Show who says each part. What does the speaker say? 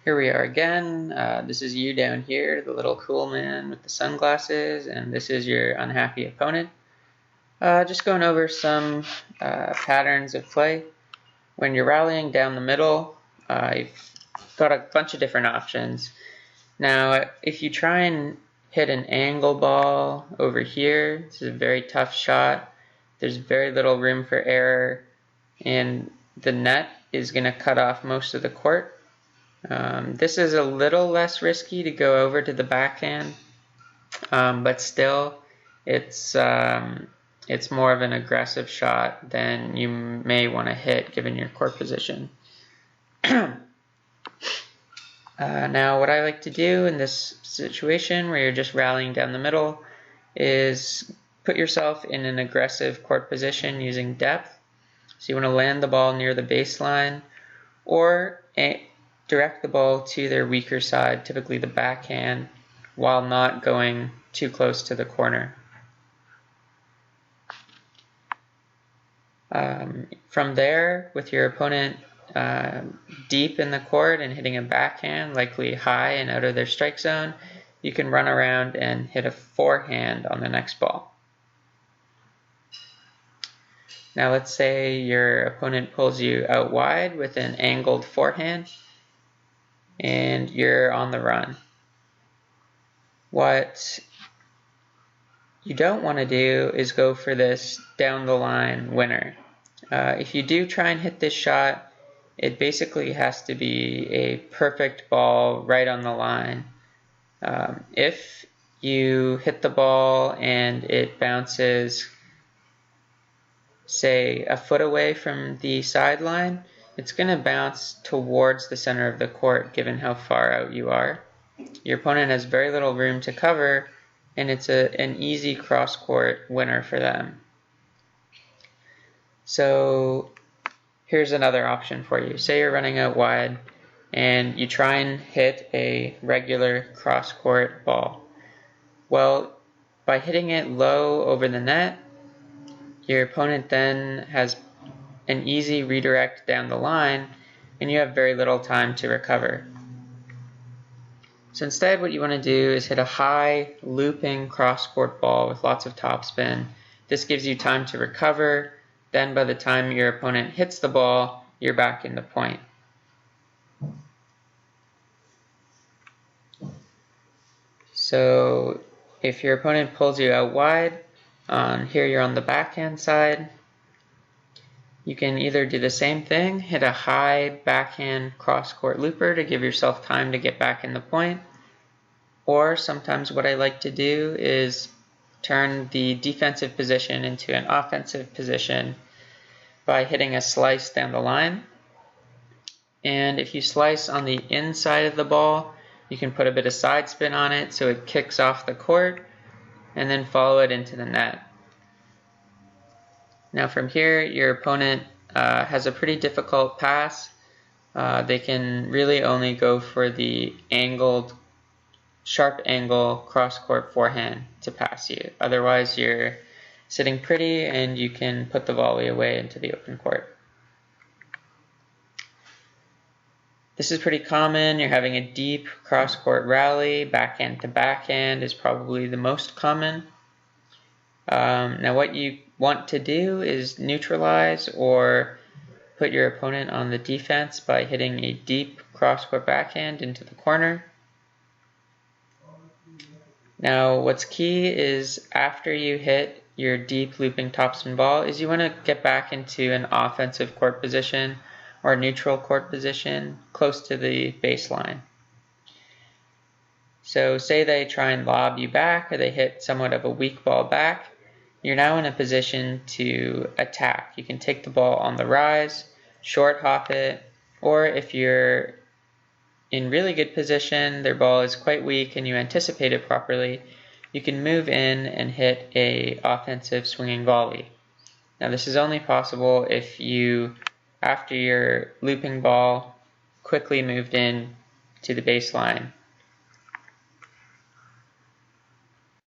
Speaker 1: Here we are again. This is you down here, the little cool man with the sunglasses, and this is your unhappy opponent. Just going over some patterns of play. When you're rallying down the middle, you've got a bunch of different options. Now, if you try and hit an angle ball over here, this is a very tough shot. There's very little room for error, and the net is going to cut off most of the court. This is a little less risky to go over to the backhand, but still it's more of an aggressive shot than you may want to hit given your court position. Now what I like to do in this situation where you're just rallying down the middle is put yourself in an aggressive court position using depth. So you want to land the ball near the baseline or direct the ball to their weaker side, typically the backhand, while not going too close to the corner. From there, with your opponent deep in the court and hitting a backhand, likely high and out of their strike zone, you can run around and hit a forehand on the next ball. Now let's say your opponent pulls you out wide with an angled forehand and you're on the run. What you don't want to do is go for this down the line winner. If you do try and hit this shot, it basically has to be a perfect ball right on the line. If you hit the ball and it bounces, say, a foot away from the sideline, it's going to bounce towards the center of the court given how far out you are. Your opponent has very little room to cover, and it's an easy cross-court winner for them. So here's another option for you. Say you're running out wide and you try and hit a regular cross-court ball. Well, by hitting it low over the net, your opponent then has an easy redirect down the line and you have very little time to recover. So instead what you want to do is hit a high looping cross-court ball with lots of topspin. This gives you time to recover. Then by the time your opponent hits the ball, you're back in the point. So if your opponent pulls you out wide, here you're on the backhand side, you can either do the same thing, hit a high backhand cross-court looper to give yourself time to get back in the point, or sometimes what I like to do is turn the defensive position into an offensive position by hitting a slice down the line. And if you slice on the inside of the ball, you can put a bit of side spin on it so it kicks off the court and then follow it into the net. Now from here, your opponent has a pretty difficult pass. They can really only go for the angled, sharp angle cross-court forehand to pass you. Otherwise, you're sitting pretty and you can put the volley away into the open court. This is pretty common. You're having a deep cross-court rally. Backhand to backhand is probably the most common. Now what you want to do is neutralize or put your opponent on the defense by hitting a deep cross-court backhand into the corner. Now what's key is after you hit your deep looping topspin ball is you want to get back into an offensive court position or a neutral court position close to the baseline. So say they try and lob you back or they hit somewhat of a weak ball back, you're now in a position to attack. You can take the ball on the rise, short hop it, or if you're in really good position, their ball is quite weak and you anticipate it properly, you can move in and hit an offensive swinging volley. Now this is only possible if you, after your looping ball, quickly moved in to the baseline.